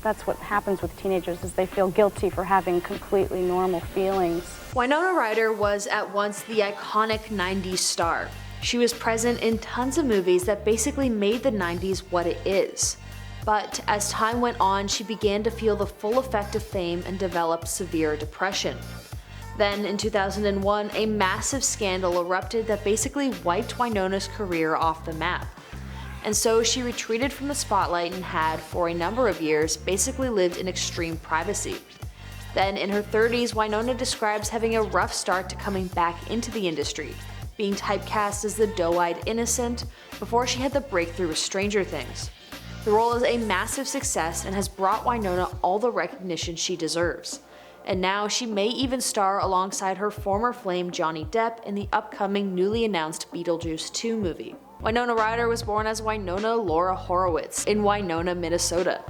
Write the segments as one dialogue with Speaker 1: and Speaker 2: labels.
Speaker 1: That's what happens with teenagers, is they feel guilty for having completely normal feelings.
Speaker 2: Winona Ryder was at once the iconic 90s star. She was present in tons of movies that basically made the 90s what it is. But as time went on, she began to feel the full effect of fame and developed severe depression. Then, in 2001, a massive scandal erupted that basically wiped Winona's career off the map. And so she retreated from the spotlight and had, for a number of years, basically lived in extreme privacy. Then, in her 30s, Winona describes having a rough start to coming back into the industry, being typecast as the doe-eyed innocent before she had the breakthrough with Stranger Things. The role is a massive success and has brought Winona all the recognition she deserves. And now she may even star alongside her former flame Johnny Depp in the upcoming newly announced Beetlejuice 2 movie. Winona Ryder was born as Winona Laura Horowitz in Winona, Minnesota.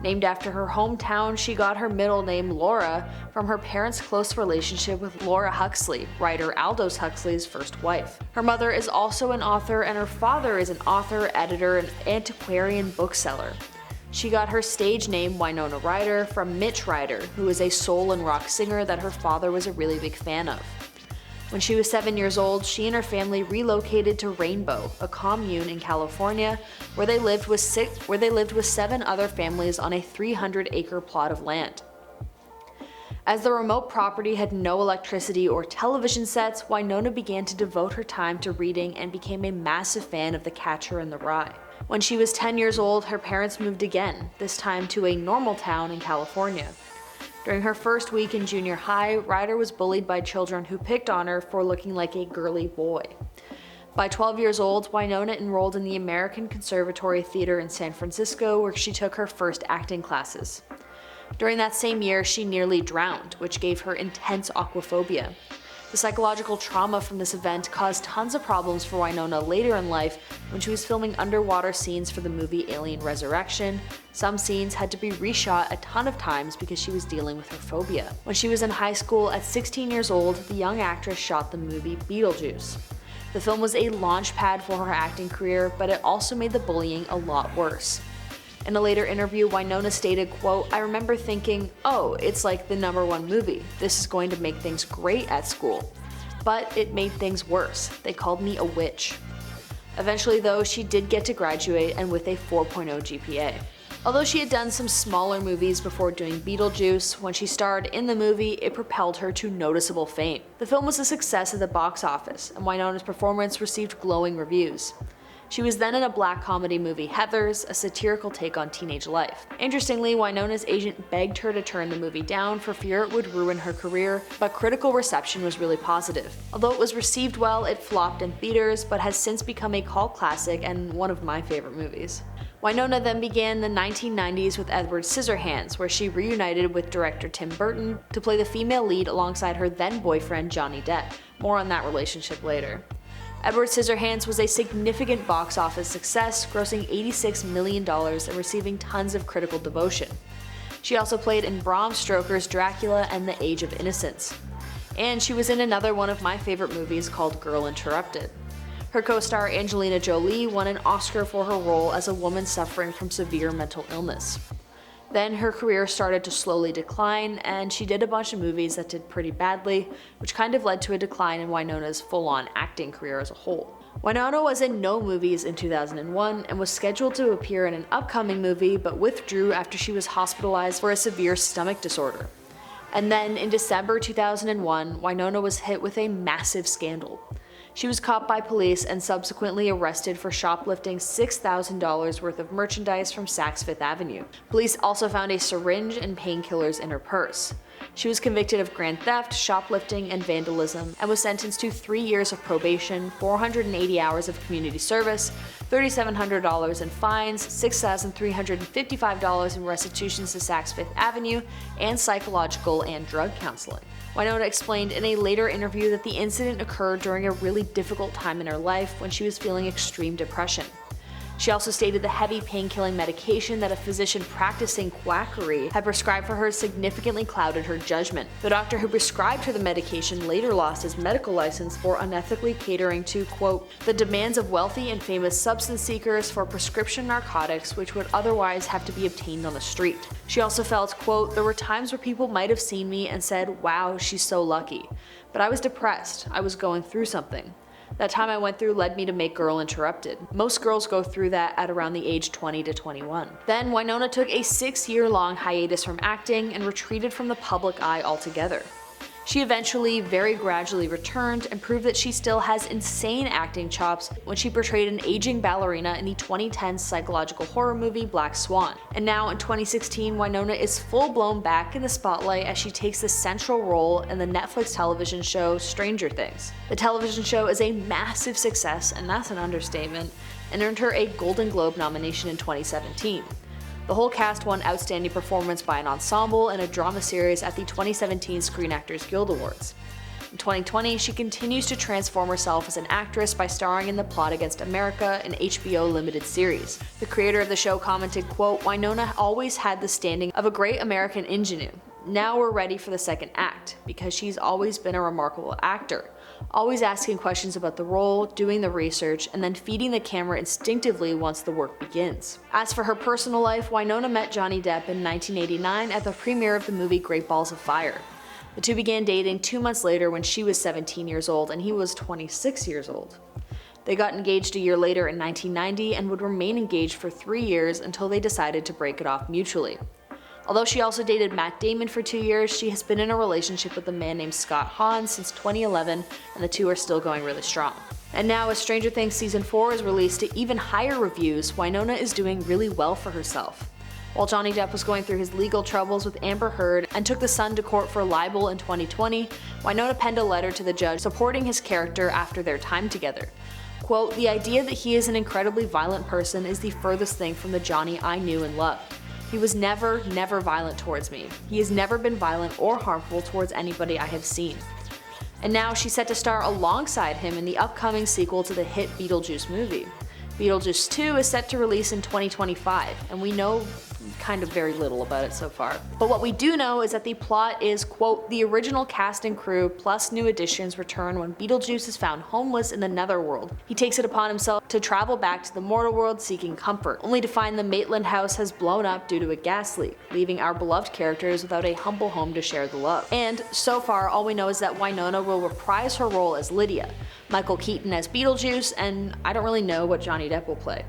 Speaker 2: Named after her hometown, she got her middle name Laura from her parents' close relationship with Laura Huxley, writer Aldous Huxley's first wife. Her mother is also an author, and her father is an author, editor, and antiquarian bookseller. She got her stage name Winona Ryder from Mitch Ryder, who is a soul and rock singer that her father was a really big fan of. When she was 7 years old, she and her family relocated to Rainbow, a commune in California, where they lived with 7 other families on a 300-acre plot of land. As the remote property had no electricity or television sets, Winona began to devote her time to reading and became a massive fan of The Catcher in the Rye. When she was 10 years old, her parents moved again, this time to a normal town in California. During her first week in junior high, Ryder was bullied by children who picked on her for looking like a girly boy. By 12 years old, Winona enrolled in the American Conservatory Theater in San Francisco, where she took her first acting classes. During that same year, she nearly drowned, which gave her intense aquaphobia. The psychological trauma from this event caused tons of problems for Winona later in life when she was filming underwater scenes for the movie Alien Resurrection. Some scenes had to be reshot a ton of times because she was dealing with her phobia. When she was in high school at 16 years old, the young actress shot the movie Beetlejuice. The film was a launch pad for her acting career, but it also made the bullying a lot worse. In a later interview, Winona stated, quote, "I remember thinking, oh, it's like the #1 movie. This is going to make things great at school. But it made things worse. They called me a witch." Eventually though, she did get to graduate, and with a 4.0 GPA. Although she had done some smaller movies before doing Beetlejuice, when she starred in the movie, it propelled her to noticeable fame. The film was a success at the box office, and Winona's performance received glowing reviews. She was then in a black comedy movie Heathers, a satirical take on teenage life. Interestingly, Winona's agent begged her to turn the movie down for fear it would ruin her career, but critical reception was really positive. Although it was received well, it flopped in theaters, but has since become a cult classic and one of my favorite movies. Winona then began the 1990s with Edward Scissorhands, where she reunited with director Tim Burton to play the female lead alongside her then-boyfriend Johnny Depp. More on that relationship later. Edward Scissorhands was a significant box office success, grossing $86 million and receiving tons of critical devotion. She also played in Bram Stoker's Dracula and The Age of Innocence. And she was in another one of my favorite movies called Girl Interrupted. Her co-star Angelina Jolie won an Oscar for her role as a woman suffering from severe mental illness. Then her career started to slowly decline, and she did a bunch of movies that did pretty badly, which kind of led to a decline in Winona's full-on acting career as a whole. Winona was in no movies in 2001 and was scheduled to appear in an upcoming movie, but withdrew after she was hospitalized for a severe stomach disorder. And then in December 2001, Winona was hit with a massive scandal. She was caught by police and subsequently arrested for shoplifting $6,000 worth of merchandise from Saks Fifth Avenue. Police also found a syringe and painkillers in her purse. She was convicted of grand theft, shoplifting, and vandalism, and was sentenced to 3 years of probation, 480 hours of community service, $3,700 in fines, $6,355 in restitutions to Saks Fifth Avenue, and psychological and drug counseling. Winona explained in a later interview that the incident occurred during a really difficult time in her life when she was feeling extreme depression. She also stated the heavy pain-killing medication that a physician practicing quackery had prescribed for her significantly clouded her judgment. The doctor who prescribed her the medication later lost his medical license for unethically catering to, quote, the demands of wealthy and famous substance seekers for prescription narcotics which would otherwise have to be obtained on the street. She also felt, quote, there were times where people might have seen me and said, wow, she's so lucky. But I was depressed. I was going through something. That time I went through led me to make Girl Interrupted. Most girls go through that at around the age 20 to 21. Then Winona took a 6-year-long hiatus from acting and retreated from the public eye altogether. She eventually, very gradually returned and proved that she still has insane acting chops when she portrayed an aging ballerina in the 2010 psychological horror movie Black Swan. And now in 2016, Winona is full-blown back in the spotlight as she takes the central role in the Netflix television show Stranger Things. The television show is a massive success, and that's an understatement, and earned her a Golden Globe nomination in 2017. The whole cast won Outstanding Performance by an Ensemble in a Drama Series at the 2017 Screen Actors Guild Awards. In 2020, she continues to transform herself as an actress by starring in The Plot Against America, an HBO limited series. The creator of the show commented, quote, Winona always had the standing of a great American ingenue. Now we're ready for the second act, because she's always been a remarkable actor. Always asking questions about the role, doing the research, and then feeding the camera instinctively once the work begins. As for her personal life, Winona met Johnny Depp in 1989 at the premiere of the movie Great Balls of Fire. The two began dating 2 months later when she was 17 years old and he was 26 years old. They got engaged a year later in 1990 and would remain engaged for 3 years until they decided to break it off mutually. Although she also dated Matt Damon for 2 years, she has been in a relationship with a man named Scott Hahn since 2011, and the two are still going really strong. And now as Stranger Things Season 4 is released to even higher reviews, Winona is doing really well for herself. While Johnny Depp was going through his legal troubles with Amber Heard and took the Sun to court for libel in 2020, Winona penned a letter to the judge supporting his character after their time together. Quote, the idea that he is an incredibly violent person is the furthest thing from the Johnny I knew and loved. He was never violent towards me. He has never been violent or harmful towards anybody I have seen. And now she's set to star alongside him in the upcoming sequel to the hit Beetlejuice movie. Beetlejuice 2 is set to release in 2025, and we know kind of very little about it so far. But what we do know is that the plot is, quote, the original cast and crew plus new additions return when Beetlejuice is found homeless in the netherworld. He takes it upon himself to travel back to the mortal world seeking comfort, only to find the Maitland house has blown up due to a gas leak, leaving our beloved characters without a humble home to share the love. And so far, all we know is that Winona will reprise her role as Lydia, Michael Keaton as Beetlejuice, and I don't really know what Johnny Depp will play.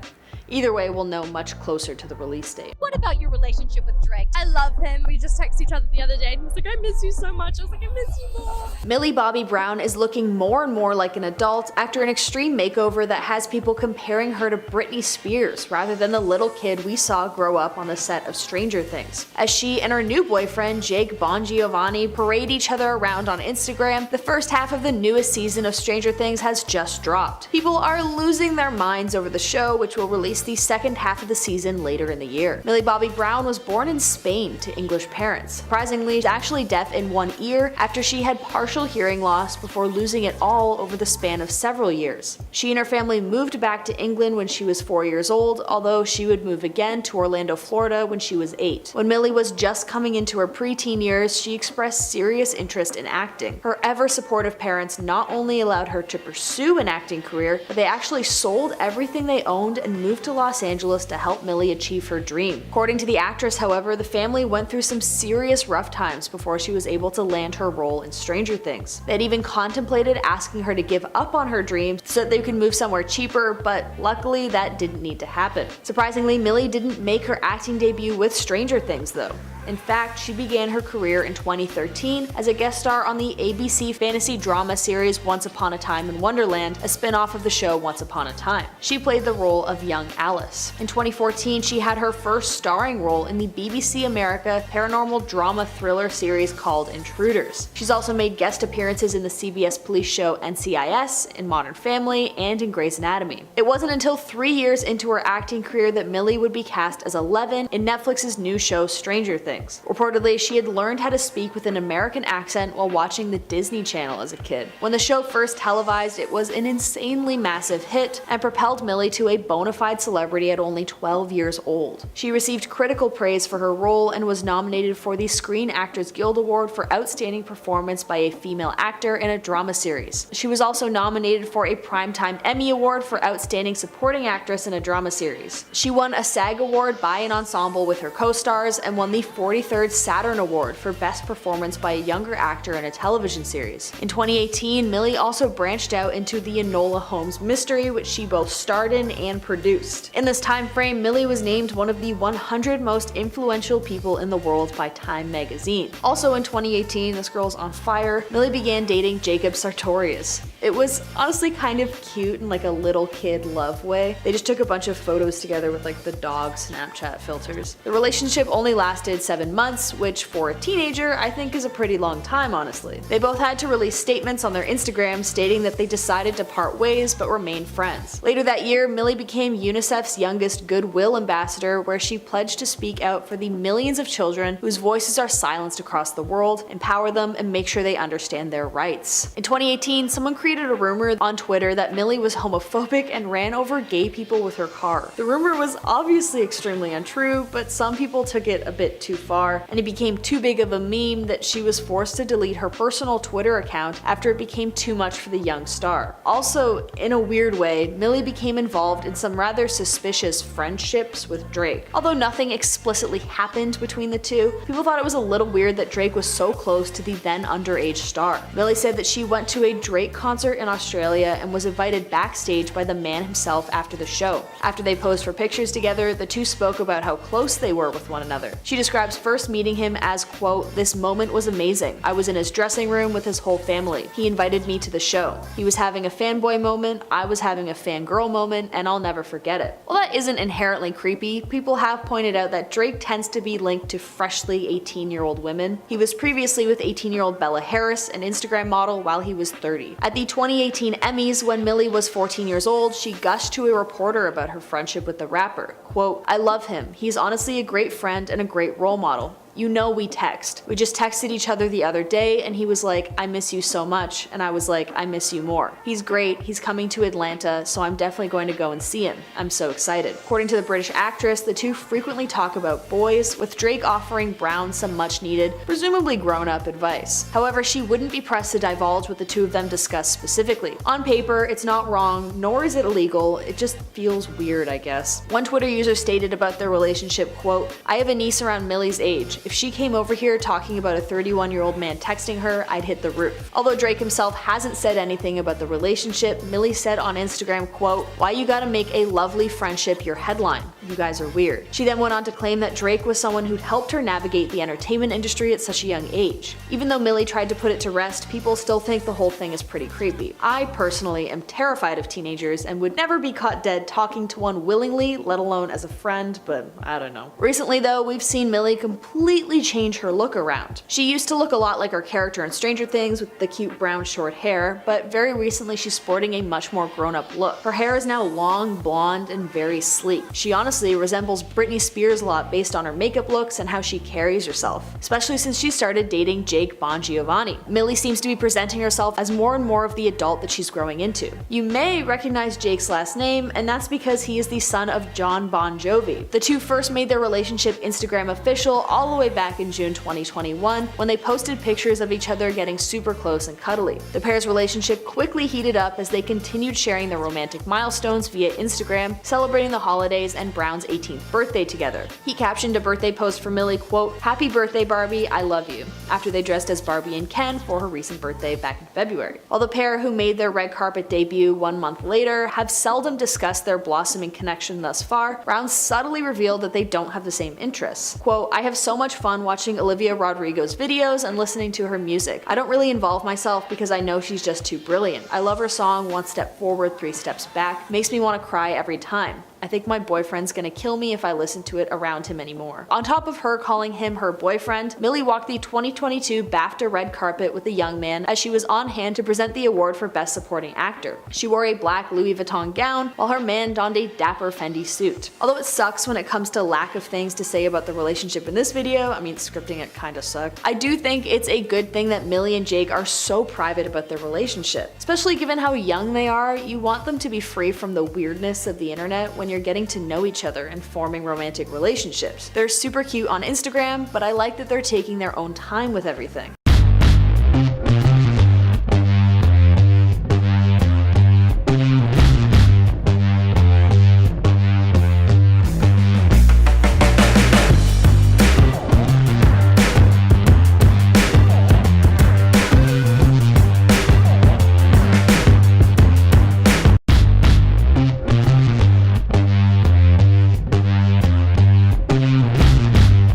Speaker 2: Either way, we'll know much closer to the release date.
Speaker 3: What about your relationship with Drake? I love him. We just texted each other the other day and he was like, I miss you so much. I was like, I miss you more.
Speaker 2: Millie Bobby Brown is looking more and more like an adult after an extreme makeover that has people comparing her to Britney Spears rather than the little kid we saw grow up on the set of Stranger Things. As she and her new boyfriend, Jake Bongiovanni, parade each other around on Instagram, the first half of the newest season of Stranger Things has just dropped. People are losing their minds over the show, which will release the second half of the season later in the year. Millie Bobby Brown was born in Spain to English parents. Surprisingly, she's actually deaf in one ear after she had partial hearing loss before losing it all over the span of several years. She and her family moved back to England when she was 4 years old, although she would move again to Orlando, Florida when she was 8. When Millie was just coming into her preteen years, she expressed serious interest in acting. Her ever supportive parents not only allowed her to pursue an acting career, but they actually sold everything they owned and moved to Los Angeles to help Millie achieve her dream. According to the actress, however, the family went through some serious rough times before she was able to land her role in Stranger Things. They had even contemplated asking her to give up on her dream so that they could move somewhere cheaper, but luckily that didn't need to happen. Surprisingly, Millie didn't make her acting debut with Stranger Things though. In fact, she began her career in 2013 as a guest star on the ABC fantasy drama series Once Upon a Time in Wonderland, a spin-off of the show Once Upon a Time. She played the role of young Alice. In 2014, she had her first starring role in the BBC BBC America paranormal drama thriller series called Intruders. She's also made guest appearances in the CBS police show NCIS, in Modern Family, and in Grey's Anatomy. It wasn't until 3 years into her acting career that Millie would be cast as Eleven in Netflix's new show Stranger Things. Reportedly, she had learned how to speak with an American accent while watching the Disney Channel as a kid. When the show first televised, it was an insanely massive hit and propelled Millie to a bona fide celebrity at only 12 years old. She received critical praise for her role and was nominated for the Screen Actors Guild Award for Outstanding Performance by a Female Actor in a Drama Series. She was also nominated for a Primetime Emmy Award for Outstanding Supporting Actress in a Drama Series. She won a SAG Award by an ensemble with her co-stars and won the 43rd Saturn Award for Best Performance by a Younger Actor in a Television Series. In 2018, Millie also branched out into the Enola Holmes mystery, which she both starred in and produced. In this time frame, Millie was named one of the 100 most influential people in the world by Time magazine. Also in 2018, this girl's on fire, Millie began dating Jacob Sartorius. It was honestly kind of cute in like a little kid love way. They just took a bunch of photos together with like the dog Snapchat filters. The relationship only lasted 7 months, which for a teenager I think is a pretty long time, honestly. They both had to release statements on their Instagram stating that they decided to part ways but remain friends. Later that year, Millie became UNICEF's youngest Goodwill ambassador, where she pledged to speak out for the millions of children whose voices are silenced across the world, empower them, and make sure they understand their rights. In 2018, someone created a rumor on Twitter that Millie was homophobic and ran over gay people with her car. The rumor was obviously extremely untrue, but some people took it a bit too far, and it became too big of a meme that she was forced to delete her personal Twitter account after it became too much for the young star. Also, in a weird way, Millie became involved in some rather suspicious friendships with Drake. Although nothing explicitly happened between the two, people thought it was a little weird that Drake was so close to the then underage star. Millie said that she went to a Drake concert in Australia and was invited backstage by the man himself after the show. After they posed for pictures together, the two spoke about how close they were with one another. She describes first meeting him as, quote, "This moment was amazing. I was in his dressing room with his whole family. He invited me to the show. He was having a fanboy moment, I was having a fangirl moment, and I'll never forget it." While that isn't inherently creepy, people have pointed out that Drake tends to be linked to freshly 18-year-old women. He was previously with 18-year-old Bella Harris, an Instagram model, while he was 30. At the 2018 Emmys, when Millie was 14 years old, she gushed to a reporter about her friendship with the rapper. Quote, "I love him. He's honestly a great friend and a great role model. You know we text. We just texted each other the other day and he was like, 'I miss you so much,' and I was like, 'I miss you more.' He's great, he's coming to Atlanta, so I'm definitely going to go and see him. I'm so excited." According to the British actress, the two frequently talk about boys, with Drake offering Brown some much needed, presumably grown-up advice. However, she wouldn't be pressed to divulge what the two of them discuss specifically. On paper, it's not wrong, nor is it illegal, it just feels weird, I guess. One Twitter user stated about their relationship, quote, "I have a niece around Millie's age. If she came over here talking about a 31-year-old man texting her, I'd hit the roof." Although Drake himself hasn't said anything about the relationship, Millie said on Instagram, quote, "Why you gotta make a lovely friendship your headline? You guys are weird." She then went on to claim that Drake was someone who'd helped her navigate the entertainment industry at such a young age. Even though Millie tried to put it to rest, people still think the whole thing is pretty creepy. I personally am terrified of teenagers and would never be caught dead talking to one willingly, let alone as a friend, but I don't know. Recently though, we've seen Millie completely change her look around. She used to look a lot like her character in Stranger Things with the cute brown short hair, but very recently she's sporting a much more grown-up look. Her hair is now long, blonde, and very sleek. She honestly resembles Britney Spears a lot based on her makeup looks and how she carries herself, especially since she started dating Jake Bongiovanni. Millie seems to be presenting herself as more and more of the adult that she's growing into. You may recognize Jake's last name, and that's because he is the son of John Bon Jovi. The two first made their relationship Instagram official all the way back in June 2021 when they posted pictures of each other getting super close and cuddly. The pair's relationship quickly heated up as they continued sharing their romantic milestones via Instagram, celebrating the holidays and Brown's 18th birthday together. He captioned a birthday post for Millie, quote, "Happy birthday Barbie, I love you," after they dressed as Barbie and Ken for her recent birthday back in February. While the pair, who made their red carpet debut 1 month later, have seldom discussed their blossoming connection thus far, Brown subtly revealed that they don't have the same interests. Quote, "I have so much fun watching Olivia Rodrigo's videos and listening to her music. I don't really involve myself because I know she's just too brilliant. I love her song 1 Step Forward, 3 Steps Back. Makes me want to cry every time. I think my boyfriend's gonna kill me if I listen to it around him anymore. On top of her calling him her boyfriend, Millie walked the 2022 BAFTA red carpet with a young man as she was on hand to present the award for Best Supporting Actor. She wore a black Louis Vuitton gown while her man donned a dapper Fendi suit. Although it sucks when it comes to lack of things to say about the relationship in this video, I mean scripting it kinda sucked, I do think it's a good thing that Millie and Jake are so private about their relationship. Especially given how young they are, you want them to be free from the weirdness of the internet when you're getting to know each other and forming romantic relationships. They're super cute on Instagram, but I like that they're taking their own time with everything.